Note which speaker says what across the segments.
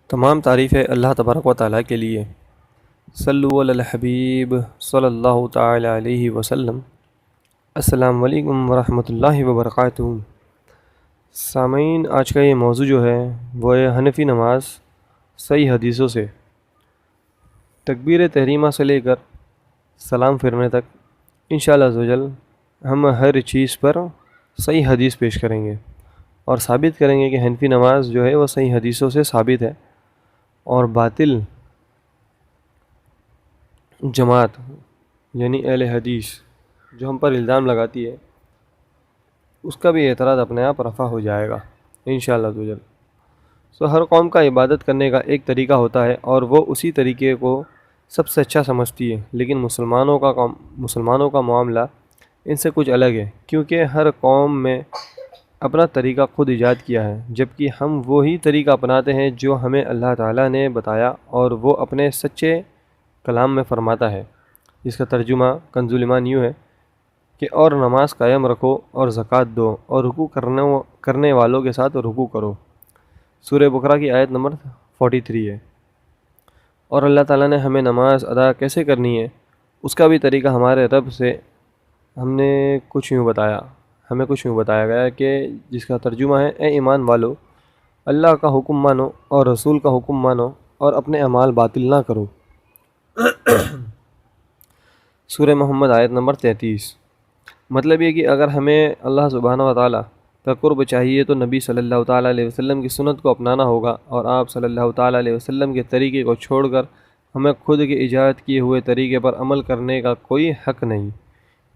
Speaker 1: تمام تعریفیں اللہ تبارک و تعالیٰ کے لیے۔ صلو علی الحبیب صلی اللہ تعالی علیہ وسلم۔ السلام علیکم ورحمۃ اللہ وبرکاتہ۔ سامعین، آج کا یہ موضوع جو ہے وہ ہے حنفی نماز صحیح حدیثوں سے۔ تکبیر تحریمہ سے لے کر سلام پھرنے تک انشاءاللہ عزوجل ہم ہر چیز پر صحیح حدیث پیش کریں گے اور ثابت کریں گے کہ حنفی نماز جو ہے وہ صحیح حدیثوں سے ثابت ہے، اور باطل جماعت یعنی اہل حدیث جو ہم پر الزام لگاتی ہے اس کا بھی اعتراض اپنے آپ رفع ہو جائے گا انشاءاللہ عزوجل۔ ہر قوم کا عبادت کرنے کا ایک طریقہ ہوتا ہے اور وہ اسی طریقے کو سب سے اچھا سمجھتی ہے، لیکن مسلمانوں کا معاملہ ان سے کچھ الگ ہے، کیونکہ ہر قوم میں اپنا طریقہ خود ایجاد کیا ہے، جبکہ ہم وہی طریقہ اپناتے ہیں جو ہمیں اللہ تعالیٰ نے بتایا اور وہ اپنے سچے کلام میں فرماتا ہے، جس کا ترجمہ کنز ایمان یوں ہے کہ اور نماز قائم رکھو اور زکوٰۃ دو اور رکوع کرنے والوں کے ساتھ رکوع کرو۔ سورہ بقرہ کی آیت نمبر 43 ہے۔ اور اللہ تعالیٰ نے ہمیں نماز ادا کیسے کرنی ہے اس کا بھی طریقہ ہمارے رب سے ہمیں کچھ یوں بتایا گیا ہے کہ جس کا ترجمہ ہے، اے ایمان والو، اللہ کا حکم مانو اور رسول کا حکم مانو اور اپنے اعمال باطل نہ کرو۔ سورہ محمد آیت نمبر 33۔ مطلب یہ کہ اگر ہمیں اللہ سبحانہ و تعالیٰ کا قرب چاہیے تو نبی صلی اللہ تعالیٰ علیہ وسلم کی سنت کو اپنانا ہوگا، اور آپ صلی اللہ تعالیٰ علیہ وسلم کے طریقے کو چھوڑ کر ہمیں خود کے ایجاد کیے ہوئے طریقے پر عمل کرنے کا کوئی حق نہیں،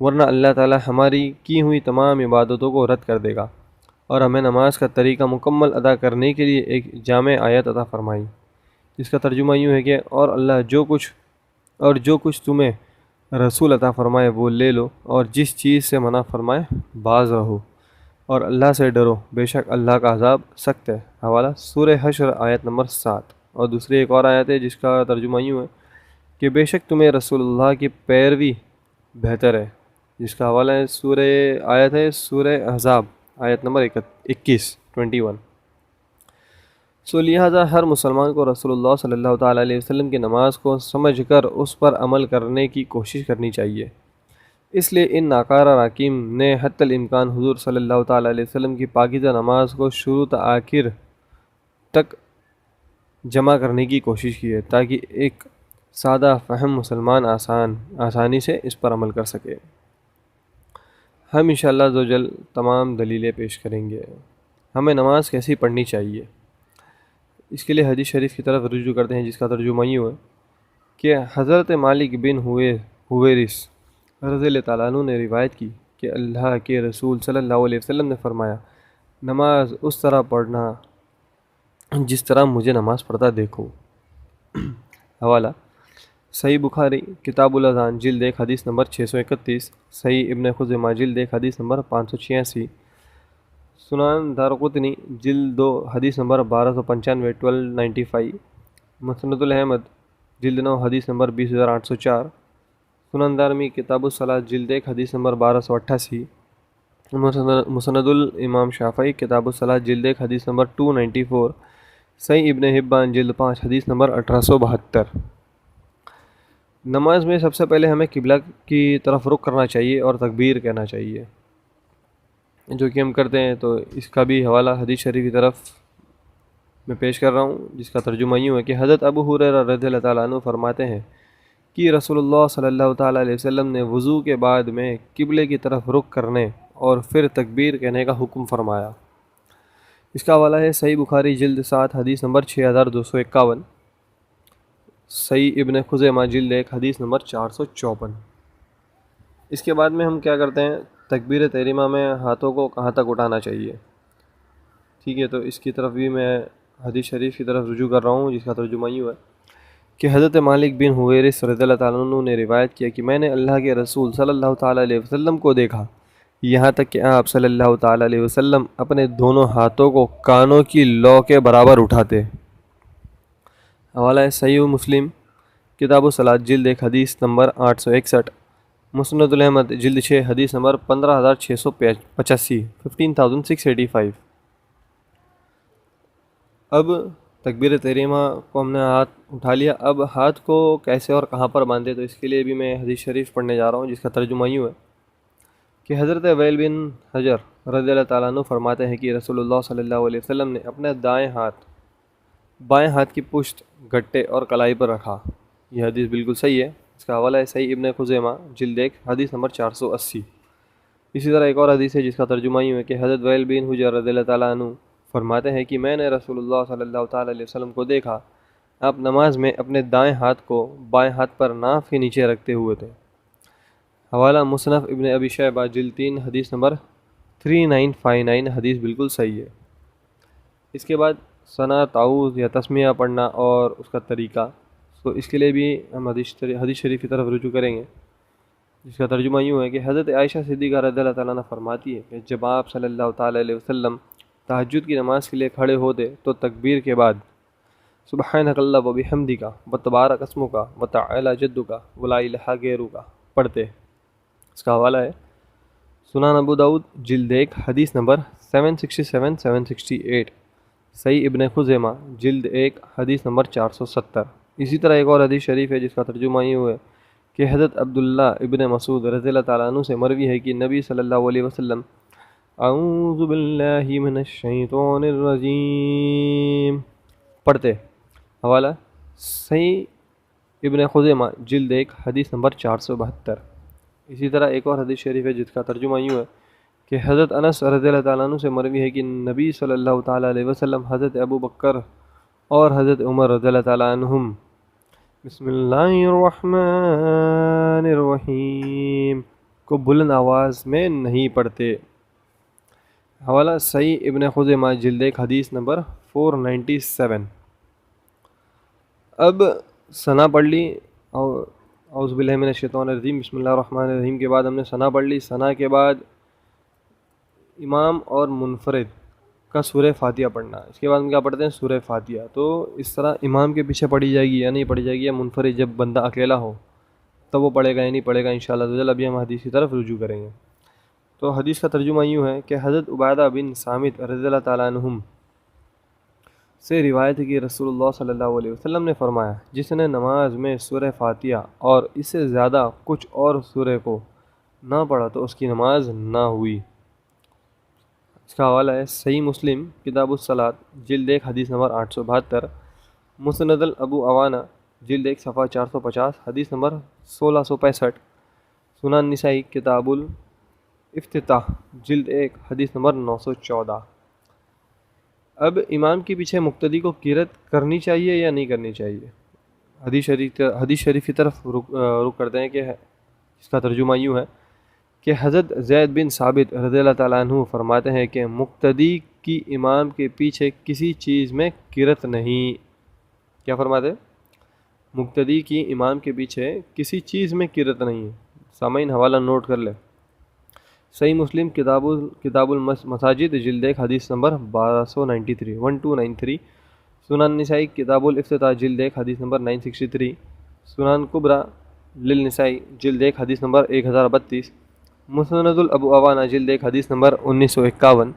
Speaker 1: ورنہ اللہ تعالیٰ ہماری کی ہوئی تمام عبادتوں کو رد کر دے گا اور ہمیں نماز کا طریقہ مکمل ادا کرنے کے لیے ایک جامع آیت عطا فرمائی، جس کا ترجمہ یوں ہے کہ اور اللہ جو کچھ تمہیں رسول عطا فرمائے وہ لے لو، اور جس چیز سے منع فرمائے باز رہو، اور اللہ سے ڈرو، بے شک اللہ کا عذاب سخت ہے۔ حوالہ سورہ حشر آیت نمبر 7۔ اور دوسری ایک اور آیت ہے جس کا ترجمہ یوں ہے کہ بے شک تمہیں رسول اللہ کی پیروی بہتر ہے، جس کا حوالہ ہے سورہ احزاب آیت نمبر 21۔ لہٰذا ہر مسلمان کو رسول اللہ صلی اللہ تعالیٰ علیہ وسلم کی نماز کو سمجھ کر اس پر عمل کرنے کی کوشش کرنی چاہیے۔ اس لیے ان ناکارہ راکین نے حتی الامکان حضور صلی اللہ تعالیٰ علیہ وسلم کی پاکیزہ نماز کو شروع تا آخر تک جمع کرنے کی کوشش کی ہے، تاکہ ایک سادہ فہم مسلمان آسانی سے اس پر عمل کر سکے۔ ہم انشاءاللہ عزوجل تمام دلیلیں پیش کریں گے۔ ہمیں نماز کیسی پڑھنی چاہیے، اس کے لیے حدیث شریف کی طرف رجوع کرتے ہیں، جس کا ترجمہ یوں ہے کہ حضرت مالک بن حویرث رضی اللہ تعالیٰ عنہ نے روایت کی کہ اللہ کے رسول صلی اللہ علیہ وسلم نے فرمایا، نماز اس طرح پڑھنا جس طرح مجھے نماز پڑھتا دیکھو۔ حوالہ صحیح بخاری کتاب الاذان جلد 1 حدیث نمبر 631، صحیح ابن خزیمہ جلد 1 حدیث نمبر 586، سنن دارقطنی جلد 2 حدیث نمبر 1295 1295، مسند احمد جلد 9 حدیث نمبر 20804، سنن دارمی کتاب الصلاۃ جلد 1 حدیث نمبر 1288، مسند الامام شافعی کتاب الصلاۃ جلد 1 حدیث نمبر 294، صحیح ابن حبان جلد 5 حدیث نمبر 1872۔ نماز میں سب سے پہلے ہمیں قبلہ کی طرف رخ کرنا چاہیے اور تکبیر کہنا چاہیے، جو کہ ہم کرتے ہیں۔ تو اس کا بھی حوالہ حدیث شریف کی طرف میں پیش کر رہا ہوں، جس کا ترجمہ یوں ہے کہ حضرت ابو ہریرہ رضی اللہ تعالیٰ عنہ فرماتے ہیں کہ رسول اللہ صلی اللہ تعالیٰ علیہ وسلم نے وضو کے بعد میں قبلے کی طرف رخ کرنے اور پھر تکبیر کہنے کا حکم فرمایا۔ اس کا حوالہ ہے صحیح بخاری جلد 7 حدیث نمبر 6251، صحیح ابن خزیمہ جلد 1 حدیث نمبر 454۔ اس کے بعد میں ہم کیا کرتے ہیں، تکبیر تحریمہ میں ہاتھوں کو کہاں تک اٹھانا چاہیے، ٹھیک ہے۔ تو اس کی طرف بھی میں حدیث شریف کی طرف رجوع کر رہا ہوں، جس کا ترجمہ یوں ہے کہ حضرت مالک بن حویرث رضی اللہ تعالیٰ عنہ نے روایت کیا کہ میں نے اللہ کے رسول صلی اللہ تعالیٰ علیہ وسلم کو دیکھا، یہاں تک کہ آپ صلی اللہ تعالیٰ علیہ وسلم اپنے دونوں ہاتھوں کو کانوں کی لو کے برابر اٹھاتے۔ حوالہ ہے صحیح مسلم کتاب الصلاۃ جلد 1 حدیث نمبر 861، مسند احمد جلد 6 حدیث نمبر 15685 15685۔ اب تکبیر تحریمہ کو ہم نے ہاتھ اٹھا لیا، اب ہاتھ کو کیسے اور کہاں پر باندھے، تو اس کے لیے بھی میں حدیث شریف پڑھنے جا رہا ہوں، جس کا ترجمہ یوں ہے کہ حضرت ویل بن حجر رضی اللہ تعالیٰ عنہ فرماتے ہیں کہ رسول اللہ صلی اللہ علیہ وسلم نے اپنے بائیں ہاتھ کی پشت، گھٹے اور کلائی پر رکھا۔ یہ حدیث بالکل صحیح ہے۔ اس کا حوالہ ہے صحیح ابن خزیمہ جلد 1 حدیث نمبر 480۔ اسی طرح ایک اور حدیث ہے جس کا ترجمہ یوں ہے کہ حضرت ویل بن حجر رضی اللہ تعالیٰ عنہ فرماتے ہیں کہ میں نے رسول اللہ صلی اللہ تعالیٰ علیہ وسلم کو دیکھا، آپ نماز میں اپنے دائیں ہاتھ کو بائیں ہاتھ پر ناف کے نیچے رکھتے ہوئے تھے۔ حوالہ مصنف ابن ابی شیبہ جلد 3 حدیث نمبر 3959۔ حدیث بالکل صحیح ہے۔ اس کے بعد ثنا، تعوذ یا تسمیہ پڑھنا اور اس کا طریقہ، تو اس کے لیے بھی ہم حدیث شریف کی طرف رجوع کریں گے، جس کا ترجمہ یوں ہے کہ حضرت عائشہ صدیقہ رضی اللہ تعالیٰ عنہ فرماتی ہے کہ جب آپ صلی اللہ تعالیٰ علیہ وسلم تہجد کی نماز کے لیے کھڑے ہوتے تو تکبیر کے بعد سبحانک اللہ و بحمدک و تبارک اسمک و تعالی جدک و لا الہ غیرک پڑھتے۔ اس کا حوالہ ہے سنن ابو داؤد جلد 1 حدیث نمبر 767-768، صحیح ابن خزیمہ جلد 1 حدیث نمبر 470۔ اسی طرح ایک اور حدیث شریف ہے جس کا ترجمہ یہ ہے کہ حضرت عبداللہ ابن مسعود رضی اللہ تعالیٰ عنہ سے مروی ہے کہ نبی صلی اللہ علیہ وسلم اعوذ باللہ من الشیطان الرجیم پڑھتے۔ حوالہ صحیح ابن خزیمہ جلد 1 حدیث نمبر 472۔ اسی طرح ایک اور حدیث شریف ہے جس کا ترجمہ یوں ہے کہ حضرت انس رضی اللہ تعالیٰ عنہ سے مروی ہے کہ نبی صلی اللہ تعالیٰ علیہ وسلم حضرت ابو بکر اور حضرت عمر رضی اللہ تعالیٰ عنہم بسم اللہ الرحمن الرحیم کو بلند آواز میں نہیں پڑھتے۔ حوالہ صحیح ابن خزیمہ جلد 1 حدیث نمبر 497۔ اب ثنا پڑھ لی، اور اعوذ باللہ من الشیطان الرجیم بسم اللہ الرحمن الرحیم کے بعد ہم نے ثنا پڑھ لی۔ ثنا کے بعد امام اور منفرد کا سورہ فاتحہ پڑھنا۔ اس کے بعد ہم کیا پڑھتے ہیں؟ سورہ فاتحہ۔ تو اس طرح امام کے پیچھے پڑھی جائے گی یا نہیں پڑھی جائے گی، یا منفرد جب بندہ اکیلا ہو تب وہ پڑھے گا یا نہیں پڑھے گا، انشاءاللہ ابھی ہم حدیث کی طرف رجوع کریں گے۔ تو حدیث کا ترجمہ یوں ہے کہ حضرت عبادہ بن صامت رضی اللہ تعالیٰ عنہم سے روایت ہے کہ رسول اللہ صلی اللہ علیہ وسلم نے فرمایا، جس نے نماز میں سورہ فاتحہ اور اس سے زیادہ کچھ اور سورہ کو نہ پڑھا تو اس کی نماز نہ ہوئی۔ اس کا حوالہ ہے صحیح مسلم کتاب الصلاۃ جلد 1 حدیث نمبر 872، مسند ابو عوانہ جلد 1 صفحہ 450 حدیث نمبر 1665، سنن نسائی کتاب الافتتاح جلد 1 حدیث نمبر 914۔ اب امام کے پیچھے مقتدی کو قرات کرنی چاہیے یا نہیں کرنی چاہیے؟ حدیث شریف کی طرف رخ کرتے ہیں کہ اس کا ترجمہ یوں ہے کہ حضرت زید بن ثابت رضی اللہ تعالیٰ عنہ فرماتے ہیں کہ مقتدی کی امام کے پیچھے کسی چیز میں قرات نہیں۔ کیا فرماتے ہیں؟ مقتدی کی امام کے پیچھے کسی چیز میں قرات نہیں ہے۔ سامعین حوالہ نوٹ کر لیں، صحیح مسلم کتاب المساجد جلد 1 حدیث نمبر 1293، سنن نسائی کتاب الافتتاح جلد 1 حدیث نمبر 963، سنن کبریٰ للنسائی جلد 1 حدیث نمبر 1032، مسند ابو عوانہ جلد 1 حدیث نمبر 1951،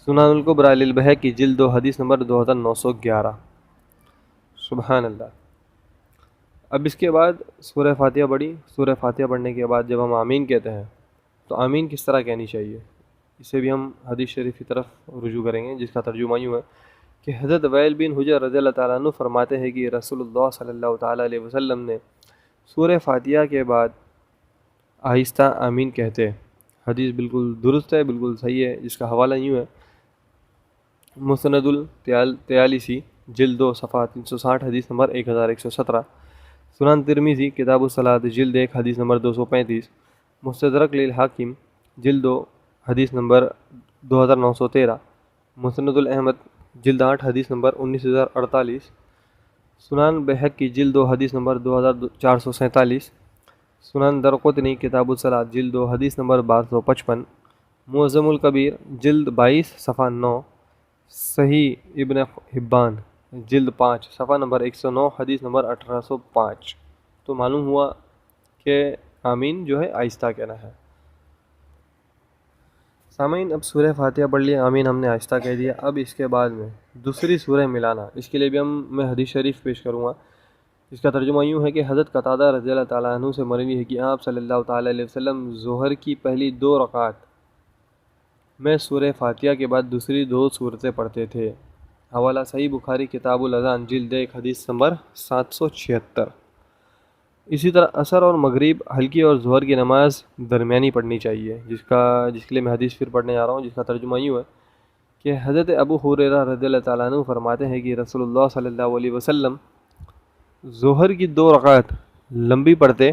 Speaker 1: سنن الکبریٰ للبیہقی جلد 2 حدیث نمبر 2911۔ سبحان اللہ۔ اب اس کے بعد سورہ فاتحہ پڑھی۔ سورہ فاتحہ پڑھنے کے بعد جب ہم آمین کہتے ہیں تو آمین کس طرح کہنی چاہیے، اسے بھی ہم حدیث شریف کی طرف رجوع کریں گے، جس کا ترجمہ یوں ہے کہ حضرت ویل بن حجر رضی اللہ تعالیٰ عنہ فرماتے ہیں کہ رسول اللہ صلی اللہ تعالیٰ علیہ وسلم نے سورہ فاتحہ کے بعد آہستہ آمین کہتے۔ حدیث بالکل درست ہے، بالکل صحیح ہے، جس کا حوالہ یوں ہے مسند الطیالسی جلد 2 صفحہ 360 حدیث نمبر 1117، سنن ترمذی کتاب الصلاۃ جلد 1 حدیث نمبر 235، مستدرک للحاکم جلد 2 حدیث نمبر 2913، مسند الاحمد جلد 8 حدیث نمبر 19048، سنن بیہقی جلد 2 حدیث نمبر 2447، سنن درقطنی کتاب الصلاۃ جلد 2 حدیث نمبر 1255، معجم الکبیر جلد 22 صفحہ 9، صحیح ابن حبان جلد 5 صفحہ نمبر 109 حدیث نمبر 1805۔ تو معلوم ہوا کہ آمین جو ہے آہستہ کہنا ہے۔ سامعین، اب سورہ فاتحہ پڑھ لیا، آمین ہم نے آہستہ کہہ دیا۔ اب اس کے بعد میں دوسری سورہ ملانا، اس کے لیے بھی میں حدیث شریف پیش کروں گا۔ اس کا ترجمہ یوں ہے کہ حضرت قتادہ رضی اللہ تعالیٰ عنہ سے مروی ہے کہ آپ صلی اللہ تعالیٰ علیہ وسلم ظہر کی پہلی 2 رکعات میں سورہ فاتحہ کے بعد دوسری 2 سورتیں پڑھتے تھے۔ حوالہ صحیح بخاری کتاب الاذان جلد 1 حدیث نمبر 776۔ اسی طرح عصر اور مغرب ہلکی اور ظہر کی نماز درمیانی پڑھنی چاہیے، جس کے لیے میں حدیث پھر پڑھنے جا رہا ہوں، جس کا ترجمہ یوں ہے کہ حضرت ابو ہریرہ رضی اللہ تعالیٰ عنہ فرماتے ہیں کہ رسول اللہ صلی اللہ علیہ وسلم ظہر کی 2 رکعت لمبی پڑھتے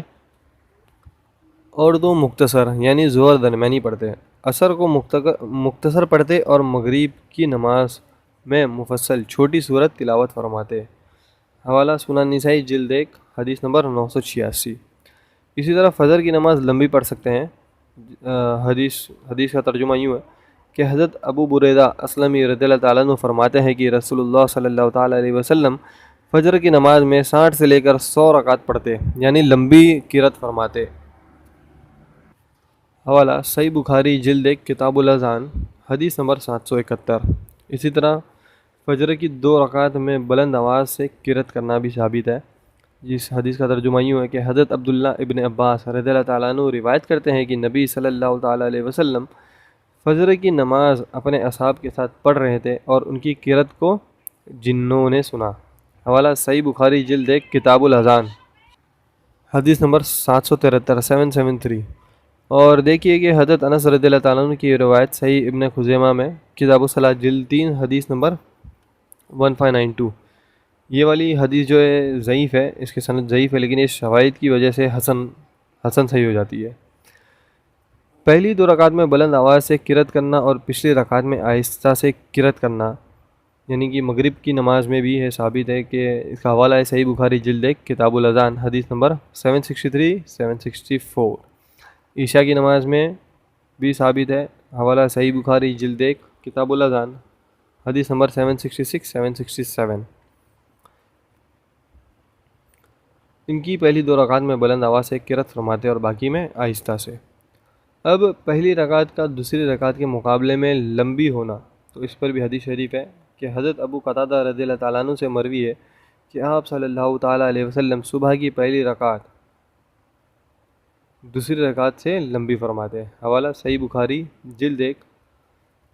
Speaker 1: اور 2 مختصر، یعنی ظہر درمیانی پڑھتے، عصر کو مختصر پڑھتے اور مغرب کی نماز میں مفصل چھوٹی صورت تلاوت فرماتے۔ حوالہ سنن نسائی جلد 1 حدیث نمبر 986۔ اسی طرح فجر کی نماز لمبی پڑھ سکتے ہیں۔ حدیث کا ترجمہ یوں ہے کہ حضرت ابو بریدہ اسلمی رضی اللہ تعالیٰ عنہ فرماتے ہیں کہ رسول اللہ صلی اللہ تعالیٰ علیہ وسلم فجر کی نماز میں 60 سے لے کر 100 رکعت پڑھتے، یعنی لمبی قرات فرماتے۔ حوالہ صحیح بخاری جلد 1 کتاب الاذان حدیث نمبر 771۔ اسی طرح فجر کی 2 رکعت میں بلند آواز سے قرات کرنا بھی ثابت ہے، جس حدیث کا ترجمہ یوں ہے کہ حضرت عبداللہ ابن عباس رضی اللہ تعالیٰ عنہ روایت کرتے ہیں کہ نبی صلی اللہ تعالیٰ علیہ وسلم فجر کی نماز اپنے اصحاب کے ساتھ پڑھ رہے تھے اور ان کی قرات کو جنوں نے سنا۔ حوالہ صحیح بخاری جلد 1 کتاب الاذان حدیث نمبر 773 اور دیکھیے کہ حضرت انس رضی اللہ تعالیٰ عنہ کی روایت صحیح ابن خزیمہ میں کتاب الصلاۃ جلد 3 حدیث نمبر 1592۔ یہ والی حدیث جو ہے ضعیف ہے، اس کی سند ضعیف ہے، لیکن اس شواہد کی وجہ سے حسن صحیح ہو جاتی ہے۔ پہلی 2 رکعت میں بلند آواز سے قرات کرنا اور پچھلی رکعت میں آہستہ سے قرات کرنا، یعنی کہ مغرب کی نماز میں بھی ہے، ثابت ہے کہ اس کا حوالہ ہے صحیح بخاری جلد 1 کتاب الاذان حدیث نمبر 763 764۔ عشاء کی نماز میں بھی ثابت ہے، حوالہ صحیح بخاری جلد 1 کتاب الاذان حدیث نمبر 766 767۔ ان کی پہلی 2 رکعت میں بلند آواز سے قرات فرماتے اور باقی میں آہستہ سے۔ اب پہلی رکعت کا دوسری رکعت کے مقابلے میں لمبی ہونا، تو اس پر بھی حدیث شریف ہے کہ حضرت ابو قتادہ رضی اللہ تعالیٰ عنہ سے مروی ہے کہ آپ صلی اللہ تعالیٰ علیہ وسلم صبح کی پہلی رکعت دوسری رکعت سے لمبی فرماتے۔ حوالہ صحیح بخاری جلد 1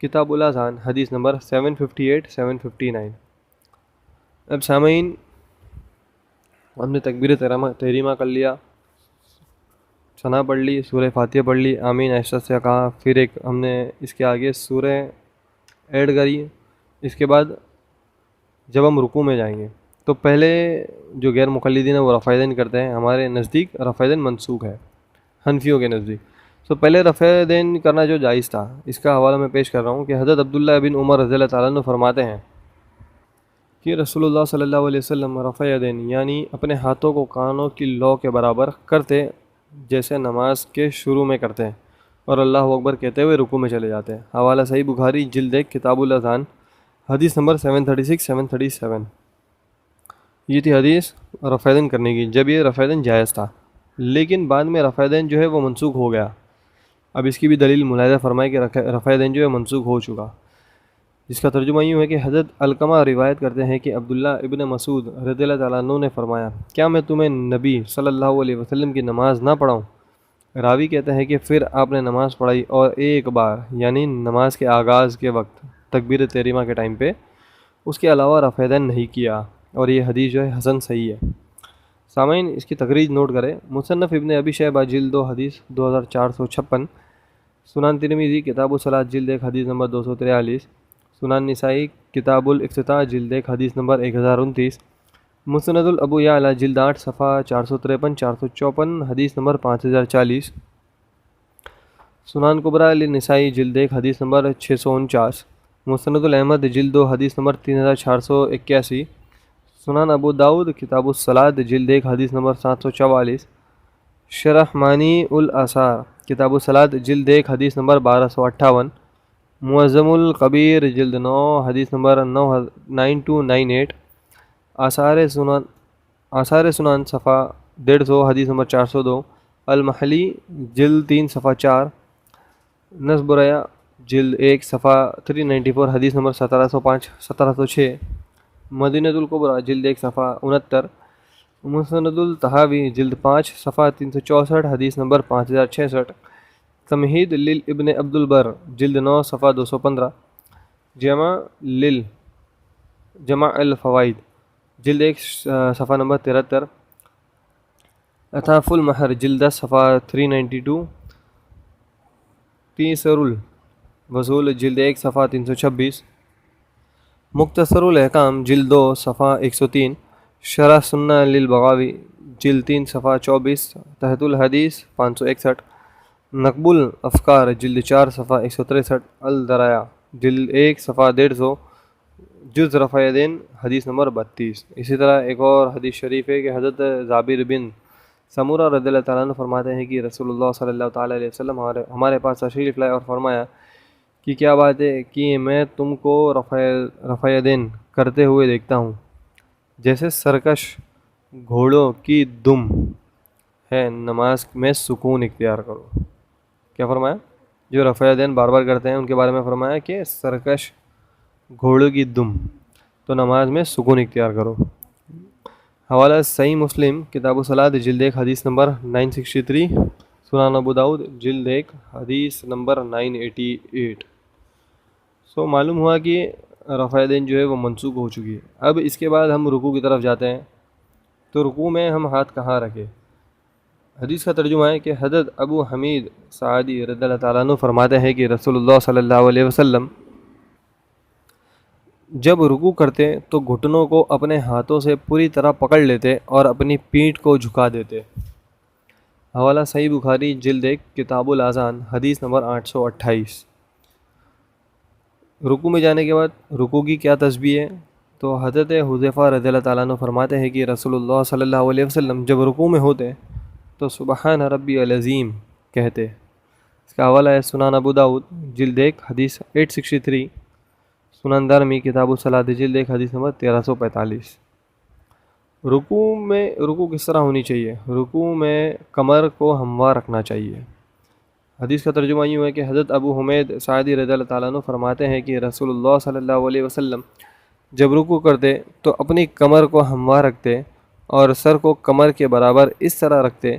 Speaker 1: کتاب الاذان حدیث نمبر 758 759۔ اب سامعین، ہم نے تکبیر تحریمہ کر لیا، ثنا پڑھ لی، سورہ فاتحہ پڑھ لی، آمین آہستہ سے کہا، پھر ایک ہم نے اس کے آگے سورہ ایڈ کری۔ اس کے بعد جب ہم رکوع میں جائیں گے تو پہلے جو غیر مقلدین ہیں وہ رفع یدین کرتے ہیں، ہمارے نزدیک رفع یدین منسوخ ہے، حنفیوں کے نزدیک۔ تو پہلے رفع یدین کرنا جو جائز تھا، اس کا حوالہ میں پیش کر رہا ہوں کہ حضرت عبداللہ بن عمر رضی اللہ تعالیٰ عنہ فرماتے ہیں کہ رسول اللہ صلی اللہ علیہ وسلم رفع یدین یعنی اپنے ہاتھوں کو کانوں کی لو کے برابر کرتے جیسے نماز کے شروع میں کرتے ہیں، اور اللہ اکبر کہتے ہوئے رکوع میں چلے جاتے ہیں۔ حوالہ صحیح بخاری جلد 1 کتاب الاذان حدیث نمبر 736 737۔ یہ تھی حدیث رفع یدین کرنے کی، جب یہ رفع یدین جائز تھا، لیکن بعد میں رفع یدین جو ہے وہ منسوخ ہو گیا۔ اب اس کی بھی دلیل ملاحظہ فرمائے کہ رفع یدین جو ہے منسوخ ہو چکا، جس کا ترجمہ یوں ہے کہ حضرت علقمہ روایت کرتے ہیں کہ عبداللہ ابن مسعود رضی اللہ تعالیٰ عنہ نے فرمایا، کیا میں تمہیں نبی صلی اللہ علیہ وسلم کی نماز نہ پڑھاؤں؟ راوی کہتے ہیں کہ پھر آپ نے نماز پڑھائی اور ایک بار یعنی نماز کے آغاز کے وقت تکبیر تحریمہ کے ٹائم پہ، اس کے علاوہ رفع یدین نہیں کیا، اور یہ حدیث جو ہے حسن صحیح ہے۔ سامعین، اس کی تخریج نوٹ کریں، مصنف ابن ابی شیبہ جلد 2 حدیث 2456، سنن ترمذی کتاب الصلاۃ جلد 1 حدیث نمبر 243، سنن نسائی کتاب الافتتاح جلد 1 حدیث نمبر 1029، مسند الابو یعلا جلد 8 صفحہ 453 454 حدیث نمبر 5040، سنن کبریٰ للنسائی جلد 1 حدیث نمبر 649، مسند الاحمد جلد 2 حدیث نمبر 3481، سنن ابو داؤد کتاب الصلاۃ جلد 1 حدیث نمبر 744، شرح معنی الاثار کتاب الصلاۃ جلد 1 حدیث نمبر 1258، معظم الکبیر جلد 9 حدیث نمبر 9298، آثار سنن صفحہ 150 حدیث نمبر 402، المحلی جلد 3 صفحہ 4، نصب الریا جلد 1 صفحہ 394 حدیث نمبر 1705 1706، مدینۃ الکبریٰ جلد 1 صفحہ 69، مسند الطحاوی جلد 5 صفحہ 364 حدیث نمبر 5066، تمہید للابن عبد البر جلد 9 صفحہ 215، جمع الفوائد جلد 1 صفحہ نمبر 73، اطاف المہر جلد 10 صفحہ 392، تیسر الوصول جلد 1 صفحہ 326، مختصر الاحکام جلد 2 صفحہ 103، شرح سنہ للبغاوی جلد 3 صفحہ 24، تحت الحدیث 561، نقب الافکار جلد 4 صفحہ 163، الدرایہ جلد 1 صفحہ 150، جز رفع یدین حدیث نمبر 32۔ اسی طرح ایک اور حدیث شریف ہے کہ حضرت جابر بن سمورہ رضی اللہ تعالیٰ عنہ فرماتے ہیں کہ رسول اللہ صلی اللہ تعالیٰ علیہ وسلم ہمارے پاس تشریف لائے اور فرمایا کہ کیا بات ہے کہ میں تم کو رفع یدین کرتے ہوئے دیکھتا ہوں جیسے سرکش گھوڑوں کی دم ہے، نماز میں سکون اختیار کرو۔ کیا فرمایا؟ جو رفع یدین بار بار کرتے ہیں ان کے بارے میں فرمایا کہ سرکش گھوڑوں کی دم، تو نماز میں سکون اختیار کرو۔ حوالہ صحیح مسلم کتاب الصلاۃ جلد 1 حدیث نمبر 963، سنن ابو داؤد جلد 1 حدیث نمبر 988۔ معلوم ہوا کہ رفع یدین جو ہے وہ منسوخ ہو چکی ہے۔ اب اس کے بعد ہم رکوع کی طرف جاتے ہیں، تو رکوع میں ہم ہاتھ کہاں رکھیں؟ حدیث کا ترجمہ ہے کہ حضرت ابو حمید سعدی رضی اللہ تعالیٰ عنہ فرماتے ہیں کہ رسول اللہ صلی اللہ علیہ وسلم جب رکوع کرتے تو گھٹنوں کو اپنے ہاتھوں سے پوری طرح پکڑ لیتے اور اپنی پیٹھ کو جھکا دیتے۔ حوالہ صحیح بخاری جلد 1 کتاب الاذان حدیث نمبر 828۔ رکوع میں جانے کے بعد رکوع کی کیا تسبیح ہے؟ تو حضرت حذیفہ رضی اللہ تعالیٰ عنہ فرماتے ہیں کہ رسول اللہ صلی اللہ علیہ وسلم جب رکوع میں ہوتے تو سبحان ربی العظیم کہتے۔ اس کا حوالہ ہے سنن ابو داؤد جلد 1 حدیث 863، سنن دارمی کتاب الصلاۃ جلد 1 حدیث نمبر 1345۔ رکوع کس طرح ہونی چاہیے؟ رکوع میں کمر کو ہموار رکھنا چاہیے۔ حدیث کا ترجمہ یوں ہے کہ حضرت ابو حمید سعدی رضی اللہ تعالیٰ عنہ فرماتے ہیں کہ رسول اللہ صلی اللہ علیہ وسلم جب رکوع کرتے تو اپنی کمر کو ہموار رکھتے اور سر کو کمر کے برابر اس طرح رکھتے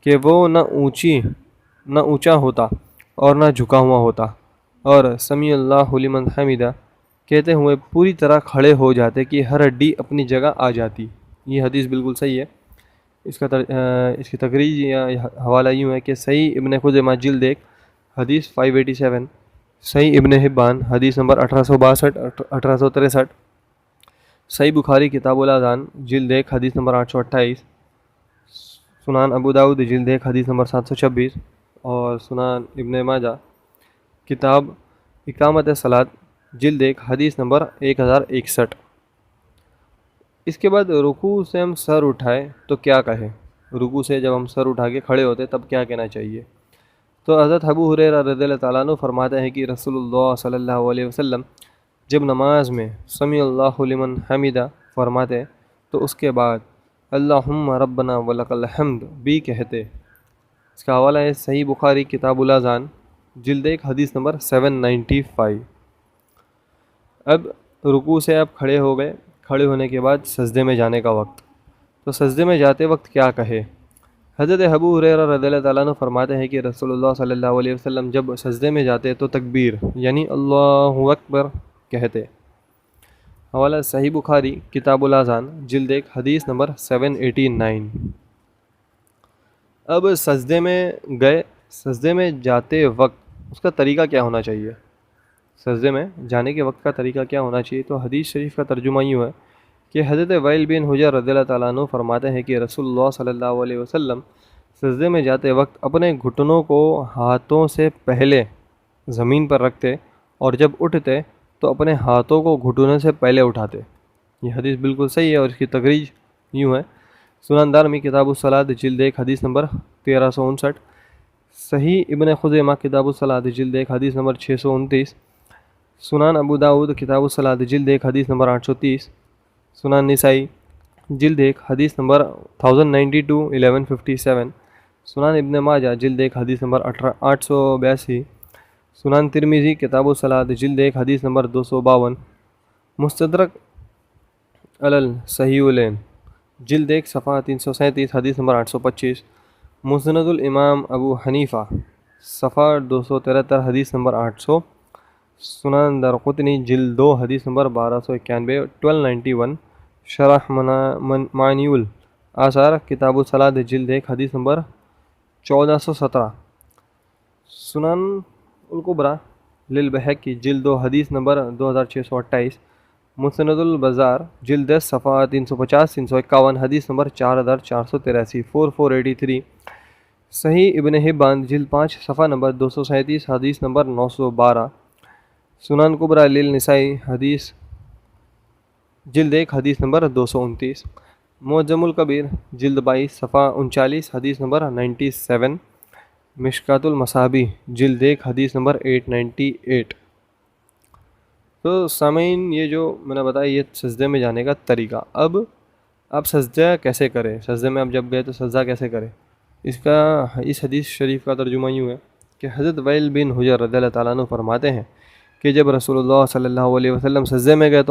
Speaker 1: کہ وہ نہ اونچا ہوتا اور نہ جھکا ہوا ہوتا، اور سمیع اللہ لمن حمیدہ کہتے ہوئے پوری طرح کھڑے ہو جاتے کہ ہر ہڈی اپنی جگہ آ جاتی۔ یہ حدیث بالکل صحیح ہے۔ اس کی تخریج یا حوالہ یوں ہے کہ صحیح ابن خزیمہ جلد 1 حدیث 587، صحیح ابن حبان حدیث نمبر 1862 1863، صحیح بخاری کتاب الاذان جلد 1 حدیث نمبر 828، سنن ابو داؤد جلد 1 حدیث نمبر 726، اور سنن ابن ماجہ کتاب اقامت صلاۃ جلد 1 حدیث نمبر 1061۔ اس کے بعد رکوع سے ہم سر اٹھائے تو کیا کہیں؟ رکوع سے جب ہم سر اٹھا کے کھڑے ہوتے تب کیا کہنا چاہیے؟ تو حضرت ابو ہریرہ رضی اللہ تعالیٰ عنہ فرماتے ہیں کہ رسول اللہ صلی اللہ علیہ وسلم جب نماز میں سمیع اللہ لمن حمیدہ فرماتے تو اس کے بعد اللہم ربنا ولک الحمد بھی کہتے۔ اس کا حوالہ ہے صحیح بخاری کتاب الاذان جلد 1 حدیث نمبر 795۔ اب رکوع سے آپ کھڑے ہو گئے، کھڑے ہونے کے بعد سجدے میں جانے کا وقت، تو سجدے میں جاتے وقت کیا کہے؟ حضرت ابو ہریرہ رضی اللہ تعالیٰ عنہ فرماتے ہیں کہ رسول اللہ صلی اللہ علیہ وسلم جب سجدے میں جاتے تو تکبیر یعنی اللہ اکبر کہتے۔ حوالہ صحیح بخاری کتاب الاذان جلد 1 حدیث نمبر 789۔ اب سجدے میں گئے، سجدے میں جاتے وقت اس کا طریقہ کیا ہونا چاہیے؟ سجدے میں جانے کے وقت کا طریقہ کیا ہونا چاہیے؟ تو حدیث شریف کا ترجمہ یوں ہے کہ حضرت وائل بن حجر رضی اللہ تعالیٰ عنہ فرماتے ہیں کہ رسول اللہ صلی اللہ علیہ وسلم سجدے میں جاتے وقت اپنے گھٹنوں کو ہاتھوں سے پہلے زمین پر رکھتے اور جب اٹھتے تو اپنے ہاتھوں کو گھٹنوں سے پہلے اٹھاتے۔ یہ حدیث بالکل صحیح ہے اور اس کی تخریج یوں ہے سنن دارمی کتاب الصلاۃ جلد 1 حدیث نمبر 1359، صحیح ابن خزیمہ کتاب الصلاۃ جلد 1 حدیث نمبر 629، سنن ابو داؤد کتاب الصلاۃ جلد 1 حدیث نمبر 830، سنن نسائی جلد 1 حدیث نمبر 1092 1157، سنن ابن ماجہ جلد 1 حدیث نمبر 882، سنن ترمذی کتاب الصلاۃ جلد 1 حدیث نمبر 252، مستدرک علی الصحیحین جلد 1 صفحہ 337 حدیث نمبر 825، مسند الامام ابو حنیفہ صفحہ 273 حدیث نمبر 800، سنن دارقطنی جلد 2 حدیث نمبر 1291 1291، شرح معانی الآثار کتاب الصلاۃ جلد 1 حدیث نمبر 1417، سنن الکبریٰ للبیہقی جلد 2 حدیث نمبر 2628، مسند البزار جلد 10 صفحہ 350 351 حدیث نمبر 4483 4483، صحیح ابن حبان جلد 5 صفحہ نمبر 237 حدیث نمبر 912، سنن کبریٰ للنسائی حدیث جلد 1 حدیث نمبر 229، معجم الکبیر جلد 22 صفحہ 39 حدیث نمبر 97، مشکات المصابیح جلد 1 حدیث نمبر 898۔ تو سامعین، یہ جو میں نے بتایا یہ سجدے میں جانے کا طریقہ۔ اب آپ سجدہ کیسے کریں، سجدے میں آپ جب گئے تو سجدہ کیسے کریں، اس حدیث شریف کا ترجمہ یوں ہے کہ حضرت وائل بن حجر رضی اللہ تعالیٰ عنہ فرماتے ہیں کہ جب رسول اللہ صلی اللہ علیہ وسلم سجدے میں گئے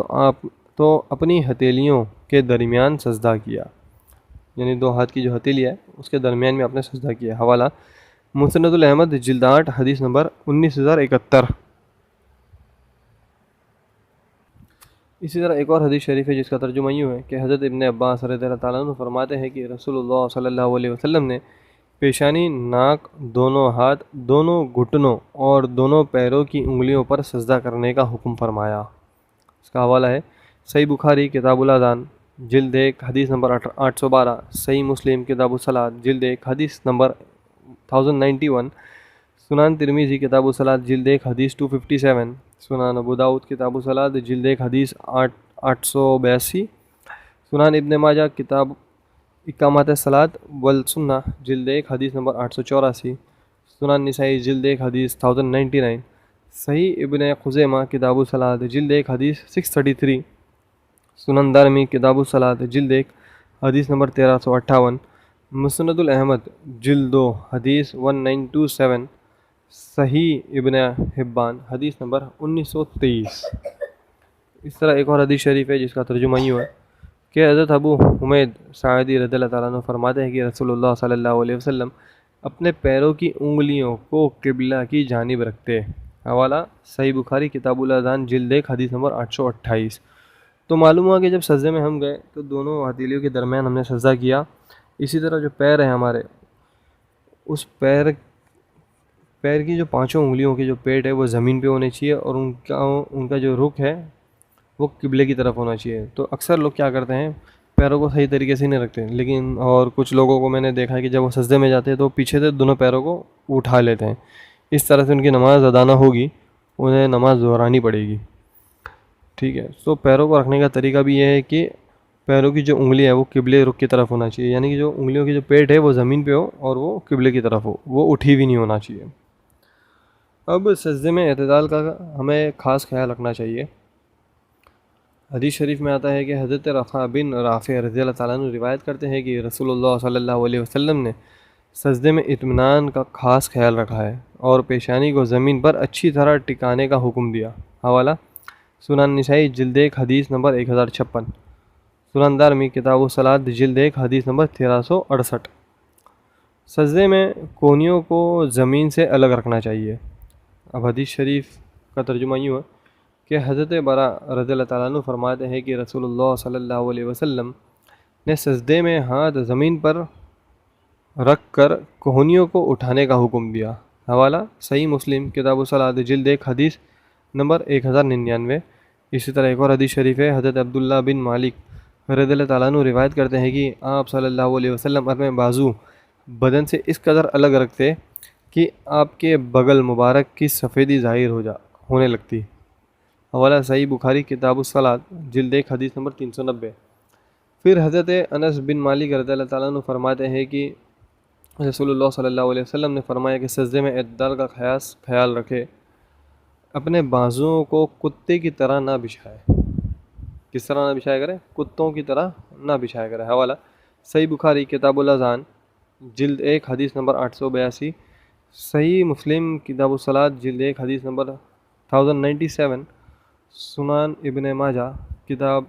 Speaker 1: تو اپنی ہتھیلیوں کے درمیان سجدہ کیا، یعنی 2 ہاتھ کی جو ہتھیلی ہے اس کے درمیان میں آپ نے سجدہ کیا۔ حوالہ مسند الاحمد جلد 8 حدیث نمبر 19071۔ اسی طرح ایک اور حدیث شریف ہے جس کا ترجمہ یوں ہے کہ حضرت ابن عباس رضی اللہ تعالیٰ عنہ فرماتے ہیں کہ رسول اللہ صلی اللہ علیہ وسلم نے پیشانی، ناک، دونوں ہاتھ، دونوں گھٹنوں اور دونوں پیروں کی انگلیوں پر سجدہ کرنے کا حکم فرمایا۔ اس کا حوالہ ہے صحیح بخاری کتاب الاذان جلد 1 حدیث نمبر 812، صحیح مسلم کتاب الصلاۃ جلد 1 حدیث نمبر 1091، سنن ترمذی کتاب الصلاۃ جلد 1 حدیث 257، سنن ابو داؤد کتاب الصلاۃ جلد 1 حدیث 882، سنن ابن ماجہ کتاب اقامت الصلاۃ والسنہ جلد 1 حدیث نمبر 884، سنن نسائی جلد 1 حدیث 1099، صحیح ابن خزیمہ کتاب الصلاۃ جلد 1 حدیث 633، سنن دارمی کتاب الصلاۃ جلد 1 حدیث نمبر 1358، مسند الاحمد جلد 2 حدیث 1927، صحیح ابن حبان حدیث نمبر 1923۔ اس طرح ایک اور حدیث شریف ہے جس کا ترجمہ یوں ہے کہ حضرت ابو حمید ساعدی رضی اللہ تعالیٰ عنہ فرماتے ہیں کہ رسول اللہ صلی اللہ علیہ وسلم اپنے پیروں کی انگلیوں کو قبلہ کی جانب رکھتے۔ حوالہ صحیح بخاری کتاب الاذان جلد 1 حدیث نمبر 828۔ تو معلوم ہوا کہ جب سجدے میں ہم گئے تو دونوں ہتھیلیوں کے درمیان ہم نے سجدہ کیا۔ اسی طرح جو پیر ہیں ہمارے، اس پیر کی جو 5 انگلیوں کی جو پیٹ ہے وہ زمین پہ ہونی چاہیے اور ان کا جو رخ ہے وہ قبلے کی طرف ہونا چاہیے۔ تو اکثر لوگ کیا کرتے ہیں، پیروں کو صحیح طریقے سے نہیں رکھتے، لیکن اور کچھ لوگوں کو میں نے دیکھا ہے کہ جب وہ سجدے میں جاتے ہیں تو پیچھے سے دونوں پیروں کو اٹھا لیتے ہیں۔ اس طرح سے ان کی نماز ادا نہ ہوگی، انہیں نماز دہرانی پڑے گی۔ ٹھیک ہے، تو پیروں کو رکھنے کا طریقہ بھی یہ ہے کہ پیروں کی جو انگلی ہے وہ قبلے رخ کی طرف ہونا چاہیے، یعنی کہ جو انگلیوں کی جو پیٹ ہے وہ زمین پہ ہو اور وہ قبلے کی طرف ہو، وہ اٹھی بھی نہیں ہونا چاہیے۔ اب سجدے میں اعتدال کا ہمیں خاص خیال رکھنا چاہیے۔ حدیث شریف میں آتا ہے کہ حضرت رفع بن رافع رضی اللہ تعالیٰ عنہ روایت کرتے ہیں کہ رسول اللہ صلی اللہ علیہ وسلم نے سجدے میں اطمینان کا خاص خیال رکھا ہے اور پیشانی کو زمین پر اچھی طرح ٹکانے کا حکم دیا۔ حوالہ سنن نسائی جلد 1 حدیث نمبر 1056، سنن دارمی کتاب الصلاۃ جلد 1 حدیث نمبر 1368۔ سجدے میں کونیوں کو زمین سے الگ رکھنا چاہیے۔ اب حدیث شریف کا ترجمہ یوں ہے کہ حضرت برا رضی اللہ تعالیٰ عنہ فرماتے ہیں کہ رسول اللہ صلی اللہ علیہ وسلم نے سجدے میں ہاتھ زمین پر رکھ کر کہنیوں کو اٹھانے کا حکم دیا۔ حوالہ صحیح مسلم کتاب الصلاۃ جلد 1 حدیث نمبر 1099۔ اسی طرح ایک اور حدیث شریف ہے، حضرت عبداللہ بن مالک رضی اللہ تعالیٰ عنہ روایت کرتے ہیں کہ آپ صلی اللہ علیہ وسلم اپنے بازو بدن سے اس قدر الگ رکھتے کہ آپ کے بغل مبارک کی سفیدی ظاہر ہونے لگتی۔ حوالہ صحیح بخاری کتاب الصلاۃ جلد 1 حدیث نمبر 390۔ پھر حضرت انس بن مالک رضی اللہ تعالیٰ عنہ فرماتے ہیں کہ رسول اللہ صلی اللہ علیہ وسلم نے فرمایا کہ سجدے میں اعتدال کا خیال رکھے، اپنے بازوؤں کو کتے کی طرح نہ بچھائے۔ کس طرح نہ بچھایا کرے؟ کتوں کی طرح نہ بچھایا کرے۔ حوالہ صحیح بخاری کتاب الاذان جلد 1 حدیث نمبر 882، صحیح مسلم کتاب الصلاۃ جلد 1 حدیث نمبر 1097، سنن ابن ماجہ کتاب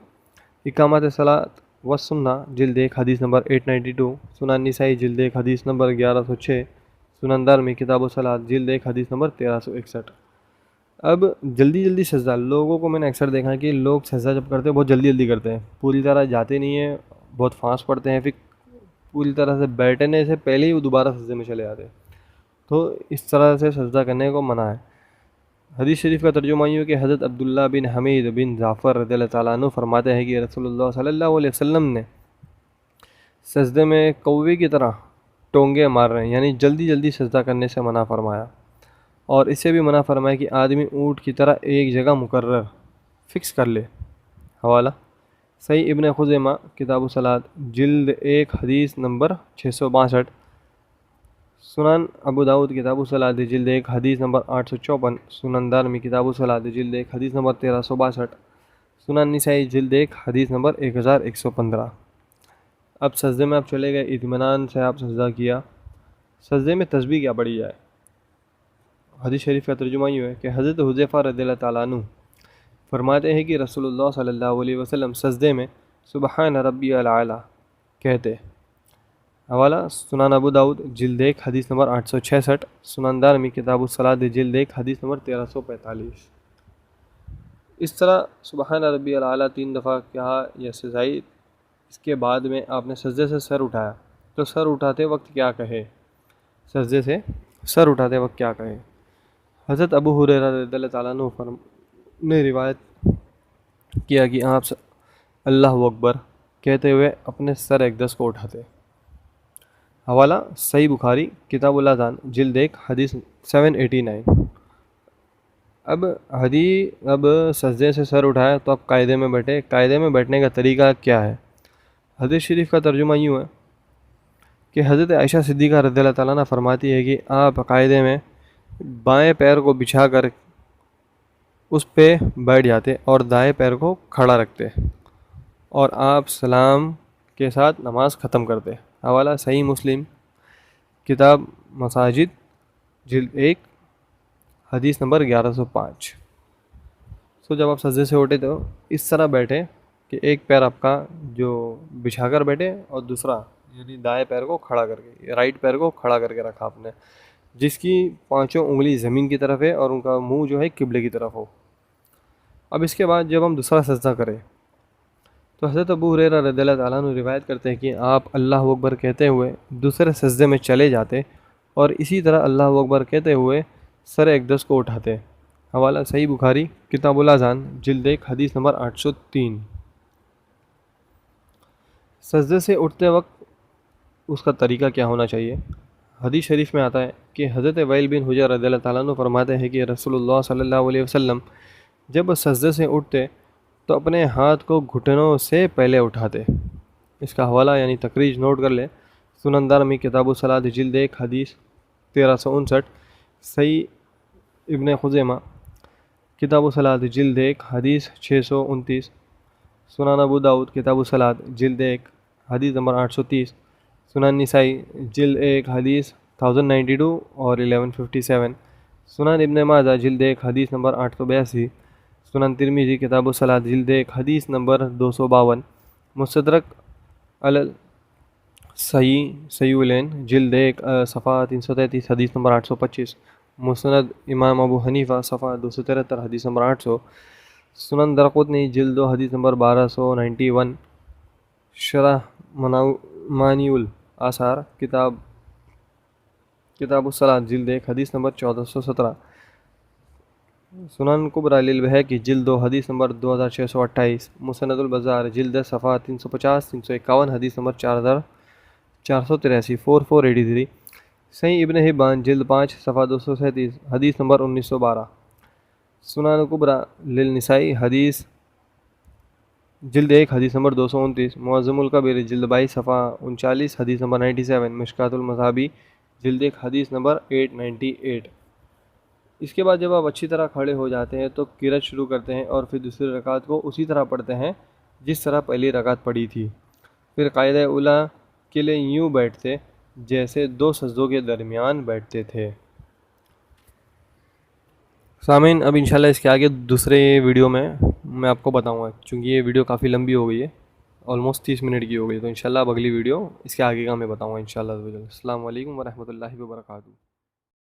Speaker 1: اقامت صلاۃ و سنہ جلد 1 حدیث نمبر 892، سنن نسائی جلد 1 حدیث نمبر 1106، سنن دارمی کتاب الصلاۃ جلد 1 حدیث نمبر 1361۔ اب جلدی جلدی سجدہ، لوگوں کو میں نے اکثر دیکھا ہے کہ لوگ سجدہ جب کرتے ہیں بہت جلدی جلدی کرتے ہیں، پوری طرح جاتے نہیں ہیں، بہت فاسٹ پڑھتے ہیں، پھر پوری طرح سے بیٹھنے سے پہلے ہی وہ دوبارہ سجدے میں چلے جاتے ہیں، تو اس طرح سے سجدہ کرنے کو منع ہے۔ حدیث شریف کا ترجمہ یہ ہے کہ حضرت عبداللہ بن حمید بن جعفر رضی اللہ تعالیٰ عنہ فرماتے ہیں کہ رسول اللہ صلی اللہ علیہ وسلم نے سجدے میں کوے کی طرح ٹونگے مار رہے ہیں، یعنی جلدی جلدی سجدہ کرنے سے منع فرمایا، اور اس سے بھی منع فرمایا کہ آدمی اونٹ کی طرح ایک جگہ مقرر فکس کر لے۔ حوالہ صحیح ابن خزیمہ کتاب الصلاۃ جلد 1 حدیث نمبر 662، سنن ابو داؤد کتاب الصلاۃ جلد 1 حدیث نمبر 854، سنن دارمی کتاب الصلاۃ جلد 1 حدیث نمبر 1362، سنن نسائی جلد 1 حدیث نمبر 1115۔ اب سجدے میں آپ چلے گئے، اطمینان سے آپ سجدہ کیا، سجدے میں تسبیح کیا پڑھی جائے؟ حدیث شریف کا ترجمہ یہ ہے کہ حضرت حذیفہ رضی اللہ تعالیٰ عنہ فرماتے ہیں کہ رسول اللہ صلی اللہ علیہ وسلم سجدے میں سبحان ربی العلیٰ کہتے۔ حوالہ سنن ابو داؤد جلد 1 حدیث نمبر 866، سنن دارمی کتاب الصلاۃ جلد 1 حدیث نمبر 1345۔ اس طرح سبحان ربی العلیٰ 3 دفعہ کہا یا سے زائد۔ اس کے بعد میں آپ نے سجدے سے سر اٹھایا، تو سر اٹھاتے وقت کیا کہے؟ سجدے سے سر اٹھاتے وقت کیا کہے؟ حضرت ابو ہریرہ رضی اللہ تعالیٰ عنہ نے روایت کیا کہ آپ اللہ اکبر کہتے ہوئے اپنے سر اقدس کو اٹھاتے۔ حوالہ صحیح بخاری کتاب الاذان جلد 1 حدیث 789۔ اب سجدے سے سر اٹھایا تو آپ قاعدے میں بیٹھے، قاعدے میں بیٹھنے کا طریقہ کیا ہے؟ حدیث شریف کا ترجمہ یوں ہے کہ حضرت عائشہ صدیقہ رضی اللہ تعالیٰ عنہ فرماتی ہے کہ آپ قاعدے میں بائیں پیر کو بچھا کر اس پہ بیٹھ جاتے اور دائیں پیر کو کھڑا رکھتے، اور آپ سلام کے ساتھ نماز ختم کرتے۔ حوالہ صحیح مسلم کتاب مساجد جلد 1 حدیث نمبر 1105۔ جب آپ سجدے سے اٹھے تو اس طرح بیٹھے کہ ایک پیر آپ کا جو بچھا کر بیٹھے اور دوسرا یعنی دائیں پیر کو کھڑا کر کے، رائٹ پیر کو کھڑا کر کے رکھا آپ نے، جس کی 5 انگلی زمین کی طرف ہے اور ان کا منہ جو ہے قبلے کی طرف ہو۔ اب اس کے بعد جب ہم دوسرا سجدہ کریں تو حضرت ابو ہریرہ رضی اللہ تعالیٰ عنہ روایت کرتے ہیں کہ آپ اللہ اکبر کہتے ہوئے دوسرے سجدے میں چلے جاتے اور اسی طرح اللہ اکبر کہتے ہوئے سر اقدس کو اٹھاتے۔ حوالہ صحیح بخاری کتاب الاذان جلد 1 حدیث نمبر 803۔ سجدے سے اٹھتے وقت اس کا طریقہ کیا ہونا چاہیے؟ حدیث شریف میں آتا ہے کہ حضرت وائل بن حجر رضی اللہ تعالیٰ عنہ فرماتے ہیں کہ رسول اللہ صلی اللہ علیہ وسلم جب سجدے سے اٹھتے تو اپنے ہاتھ کو گھٹنوں سے پہلے اٹھاتے۔ اس کا حوالہ یعنی تخریج نوٹ کر لیں، سنن دارمی کتاب الصلاۃ جلد 1 حدیث 1359، صحیح ابن خزیمہ کتاب الصلاۃ جلد 1 حدیث 629، سنن ابو داؤد کتاب الصلاۃ جلد 1 حدیث نمبر 830، سنن نسائی جلد 1 حدیث 1092 اور 1157، سنن ابن ماجہ جلد 1 حدیث نمبر 882، سنن ترمذی کتاب الصلاۃ جلد 1 حدیث نمبر 252، مستدرک صحیحین جلد 1 صفحہ 333 حدیث نمبر 825، مسند امام ابو حنیفہ صفحہ 273 حدیث نمبر 800، سنن درقطنی جلد 2 حدیث نمبر 1291، شرح مانی الآثار کتاب الصلاۃ جلد 1 حدیث نمبر 1417، سنن کبریٰ للبیہقی جلد 2 حدیث نمبر 2628، مسند البزار جلد صفحہ 350 351 حدیث نمبر 4483 4483، صحیح ابن حبان جلد 5 صفحہ 237 حدیث نمبر 1912، سنن کبریٰ للنسائی حدیث جلد 1 حدیث نمبر 229، معجم الکبیر جلد 22 صفحہ 39 حدیث نمبر 97، مشکوٰۃ المصابیح جلد 1 حدیث نمبر 898۔ اس کے بعد جب آپ اچھی طرح کھڑے ہو جاتے ہیں تو قرأت شروع کرتے ہیں اور پھر دوسری رکعت کو اسی طرح پڑھتے ہیں جس طرح پہلی رکعت پڑھی تھی، پھر قاعدہ اولیٰ کے لیے یوں بیٹھتے جیسے 2 سجدوں کے درمیان بیٹھتے تھے۔ سامعین، اب انشاءاللہ اس کے آگے دوسرے ویڈیو میں آپ کو بتاؤں گا، چونکہ یہ ویڈیو کافی لمبی ہو گئی ہے، آلموسٹ 30 منٹ کی ہو گئی، تو انشاءاللہ اب اگلی ویڈیو اس کے آگے کا میں بتاؤں گا انشاءاللہ۔ السلام علیکم ورحمۃ اللہ وبرکاتہ۔